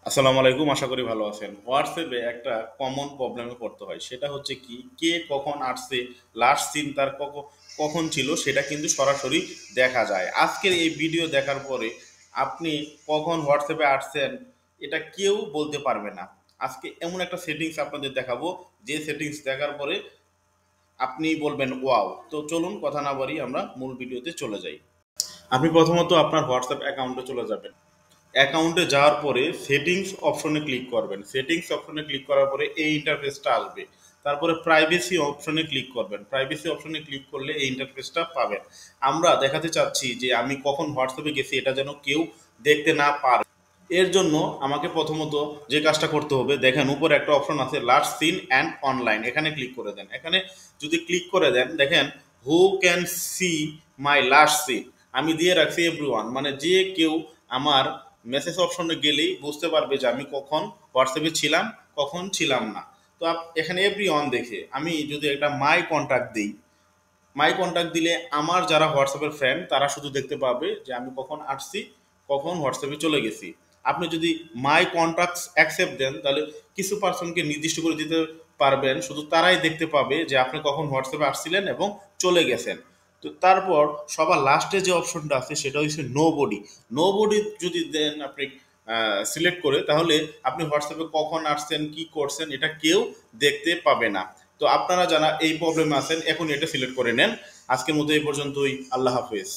আসসালামু আলাইকুম, আশা করি ভালো আছেন। হোয়াটসঅ্যাপে একটা কমন প্রবলেমে পড়তে হয়, সেটা হচ্ছে কি, কে কখন আসছে, লাস্ট সিন তার কখন ছিল সেটা কিন্তু সরাসরি দেখা যায়। আজকের এই ভিডিও দেখার পরে আপনি কখন হোয়াটসঅ্যাপে আসছেন এটা কেউ বলতে পারবে না। আজকে এমন একটা সেটিংস আপনাদের দেখাবো, যে সেটিংস দেখার পরে আপনি বলবেন ওয়াও। তো চলুন কথা না বাড়িয়ে আমরা মূল ভিডিওতে চলে যাই। আপনি প্রথমত আপনার হোয়াটসঅ্যাপ অ্যাকাউন্টে চলে যাবেন। অ্যাকাউন্টে যাওয়ার পরে সেটিংস অপশনে ক্লিক করবেন। সেটিংস অপশনে ক্লিক করার পরে এই ইন্টারফেসটা আসবে। তারপরে প্রাইভেসি অপশনে ক্লিক করবেন। প্রাইভেসি অপশনে ক্লিক করলে এই ইন্টারফেসটা পাবেন। আমরা দেখাতে চাচ্ছি যে আমি কখন হোয়াটসঅ্যাপে গেছি এটা যেন কেউ দেখতে না পারে। এর জন্য আমাকে প্রথমত যে কাজটা করতে হবে, দেখেন উপরে একটা অপশন আছে লাস্ট সিন অ্যান্ড অনলাইন, এখানে ক্লিক করে দেন। এখানে যদি ক্লিক করে দেন, দেখেন who can see my last seen, আমি দিয়ে রাখছি এভরিওয়ান, মানে যে কেউ আমার মেসেজ অপশনে গেলেই বুঝতে পারবে যে আমি কখন হোয়াটসঅ্যাপে ছিলাম, কখন ছিলাম না। তো এখানে এভরি অন দেখে আমি যদি একটা মাই কন্ট্যাক্ট দিই, মাই কন্ট্যাক্ট দিলে আমার যারা হোয়াটসঅ্যাপের ফ্রেন্ড তারা শুধু দেখতে পাবে যে আমি কখন আসছি, কখন হোয়াটসঅ্যাপে চলে গেছি। আপনি যদি মাই কন্ট্যাক্টস অ্যাকসেপ্ট দেন, তাহলে কিছু পার্সনকে নির্দিষ্ট করে দিতে পারবেন, শুধু তারাই দেখতে পাবে যে আপনি কখন হোয়াটসঅ্যাপে আসছিলেন এবং চলে গেছেন। তো তারপর সবার লাস্টে যে অপশনটা আছে সেটা হচ্ছে নো বডি। নো বডি যদি দেন আপনি সিলেক্ট করে, তাহলে আপনি হোয়াটসঅ্যাপে কখন আসছেন, কি করছেন, এটা কেউ দেখতে পাবে না। তো আপনারা যারা এই প্রবলেমে আছেন এখন এটা সিলেক্ট করে নেন। আজকের মতো এই পর্যন্তই। আল্লাহ হাফেজ।